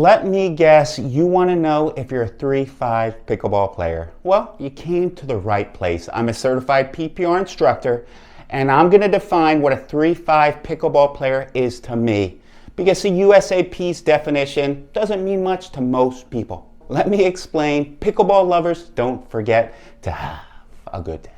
Let me guess, you want to know if you're a 3-5 pickleball player. Well, you came to the right place. I'm a certified PPR instructor, and I'm going to define what a 3-5 pickleball player is to me, because the USAP's definition doesn't mean much to most people. Let me explain. Pickleball lovers, don't forget to have a good day.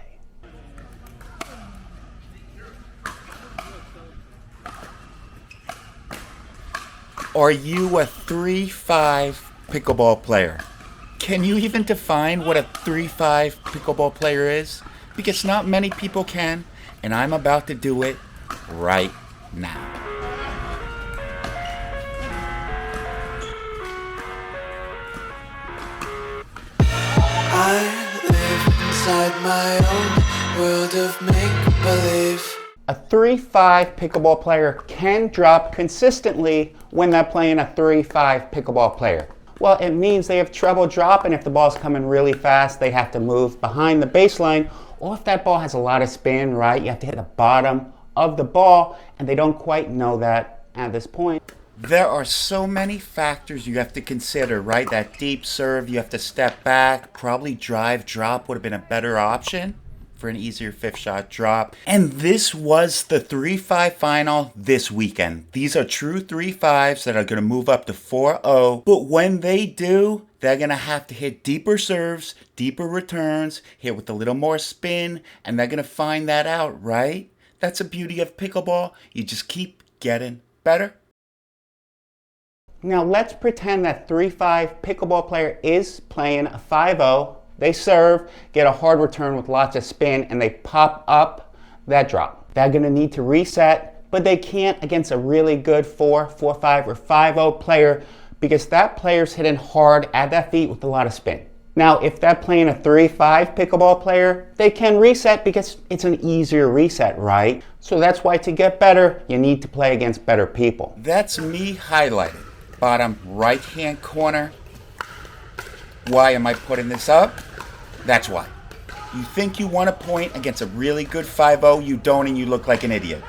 Are you a 3-5 pickleball player? Can you even define what a 3-5 pickleball player is? Because not many people can, and I'm about to do it right now. I live inside my own world of make-believe. A 3-5 pickleball player can drop consistently when they're playing a 3-5 pickleball player. Well, it means they have trouble dropping. If the ball's coming really fast, they have to move behind the baseline, or if that ball has a lot of spin, right, you have to hit the bottom of the ball, and they don't quite know that at this point. There are so many factors you have to consider, right? That deep serve, you have to step back, probably drive, drop would have been a better option for an easier fifth shot drop. And this was the 3-5 final this weekend. These are true 3-5s that are going to move up to 4-0. But when they do, they're going to have to hit deeper serves, deeper returns, hit with a little more spin, and they're going to find that out, right? That's the beauty of pickleball. You just keep getting better. Now let's pretend that 3-5 pickleball player is playing a 5-0. They serve, get a hard return with lots of spin, and they pop up that drop. They're going to need to reset, but they can't against a really good 4-5, or 5-0 player, because that player's hitting hard at that feet with a lot of spin. Now, if they're playing a 3-5 pickleball player, they can reset because it's an easier reset, right? So that's why to get better, you need to play against better people. That's me highlighted. Bottom right-hand corner. Why am I putting this up? That's why. You think you want a point against a really good 5-0, you don't, and you look like an idiot.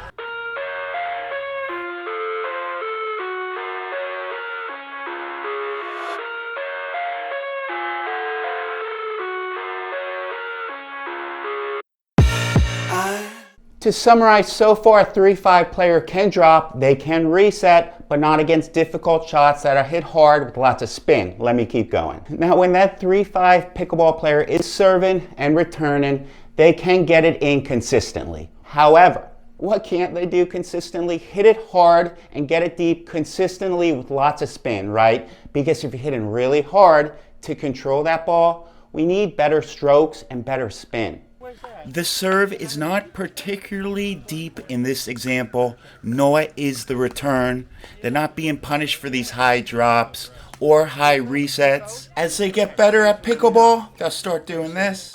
To summarize, so far a 3-5 player can drop, they can reset, but not against difficult shots that are hit hard with lots of spin. Let me keep going. Now when that 3-5 pickleball player is serving and returning, they can get it in consistently. However, what can't they do consistently? Hit it hard and get it deep consistently with lots of spin, right? Because if you're hitting really hard to control that ball, we need better strokes and better spin. The serve is not particularly deep in this example, nor is the return. They're not being punished for these high drops or high resets. As they get better at pickleball, they'll start doing this.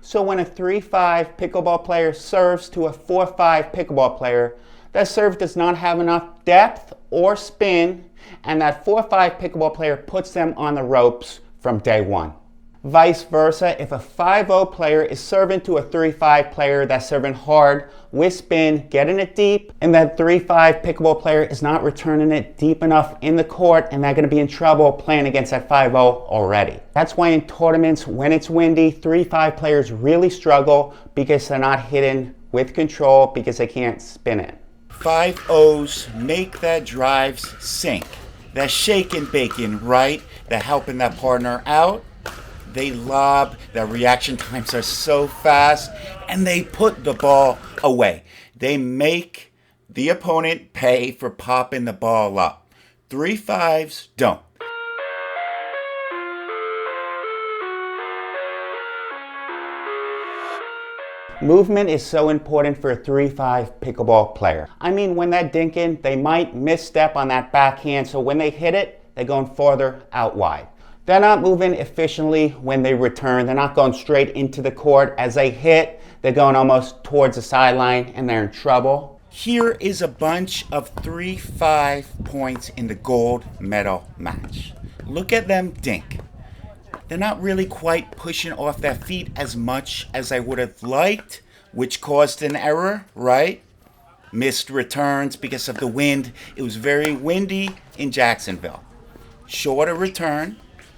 So when a 3-5 pickleball player serves to a 4-5 pickleball player, that serve does not have enough depth or spin, and that 4-5 pickleball player puts them on the ropes from day one. Vice versa, if a 5-0 player is serving to a 3-5 player that's serving hard with spin, getting it deep, and that 3-5 pickleball player is not returning it deep enough in the court, and they're going to be in trouble playing against that 5-0 already. That's why in tournaments, when it's windy, 3-5 players really struggle because they're not hitting with control because they can't spin it. 5-0s make that drives sink. They're shaking bacon, right? They're helping that partner out. They lob, their reaction times are so fast, and they put the ball away. They make the opponent pay for popping the ball up. 3-5s don't. Movement is so important for a 3-5 pickleball player. I mean, when they're dinking, they might misstep on that backhand, so when they hit it, they're going farther out wide. They're not moving efficiently when they return. They're not going straight into the court. As they hit, they're going almost towards the sideline, and they're in trouble. Here is a bunch of 3-5 points in the gold medal match. Look at them dink. They're not really quite pushing off their feet as much as I would have liked, which caused an error, right? Missed returns because of the wind. It was very windy in Jacksonville. Shorter return,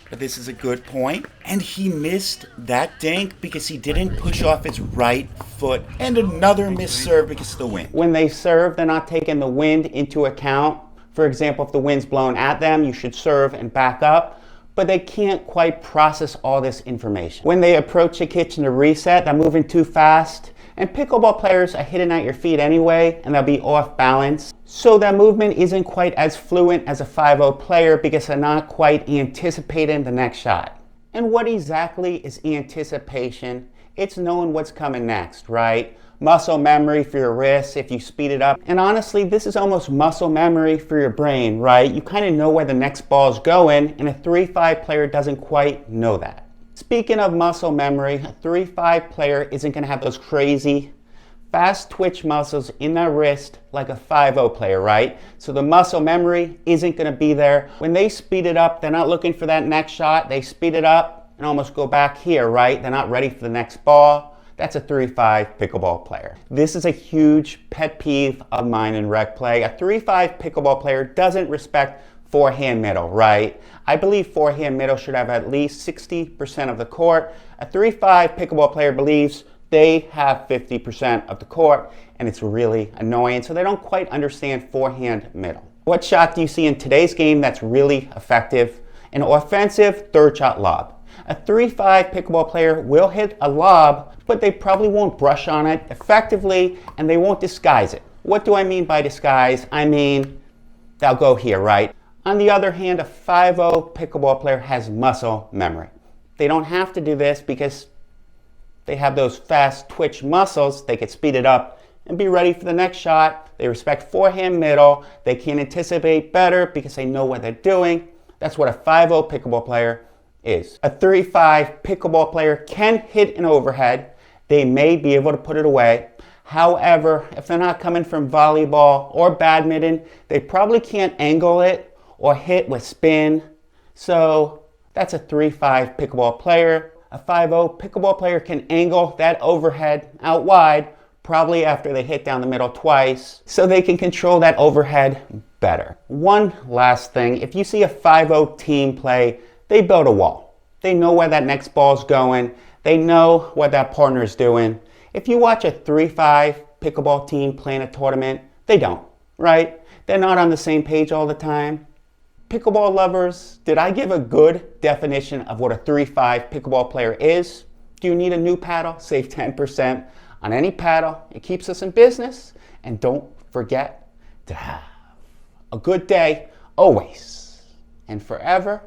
but this is a good point. And he missed that dink because he didn't push off his right foot. And another missed serve because of the wind. When they serve, they're not taking the wind into account. For example, if the wind's blowing at them, you should serve and back up. But they can't quite process all this information. When they approach the kitchen to reset, they're moving too fast. And pickleball players are hitting at your feet anyway, and they'll be off balance. So that movement isn't quite as fluent as a 5-0 player because they're not quite anticipating the next shot. And what exactly is anticipation? It's knowing what's coming next, right? Muscle memory for your wrists if you speed it up. And honestly, this is almost muscle memory for your brain, right? You kind of know where the next ball's going, and a 3-5 player doesn't quite know that. Speaking of muscle memory, a 3-5 player isn't going to have those crazy fast twitch muscles in their wrist like a 5-0 player, right? So the muscle memory isn't going to be there. When they speed it up, they're not looking for that next shot. They speed it up and almost go back here, right? They're not ready for the next ball. That's a 3-5 pickleball player. This is a huge pet peeve of mine in rec play. A 3-5 pickleball player doesn't respect forehand middle, right? I believe forehand middle should have at least 60% of the court. A 3-5 pickleball player believes they have 50% of the court, and it's really annoying, so they don't quite understand forehand middle. What shot do you see in today's game that's really effective? An offensive third shot lob. A 3-5 pickleball player will hit a lob, but they probably won't brush on it effectively, and they won't disguise it. What do I mean by disguise? I mean, they'll go here, right? On the other hand, a 5-0 pickleball player has muscle memory. They don't have to do this because they have those fast twitch muscles. They can speed it up and be ready for the next shot. They respect forehand middle. They can anticipate better because they know what they're doing. That's what a 5-0 pickleball player is. A 3-5 pickleball player can hit an overhead. They may be able to put it away. However, if they're not coming from volleyball or badminton, they probably can't angle it or hit with spin. So that's a 3-5 pickleball player. A 5-0 pickleball player can angle that overhead out wide, probably after they hit down the middle twice, so they can control that overhead better. One last thing, if you see a 5-0 team play, they build a wall. They know where that next ball's going. They know what that partner's doing. If you watch a 3-5 pickleball team playing a tournament, they don't, right? They're not on the same page all the time. Pickleball lovers, did I give a good definition of what a 3-5 pickleball player is? Do you need a new paddle? Save 10% on any paddle. It keeps us in business. And don't forget to have a good day always and forever.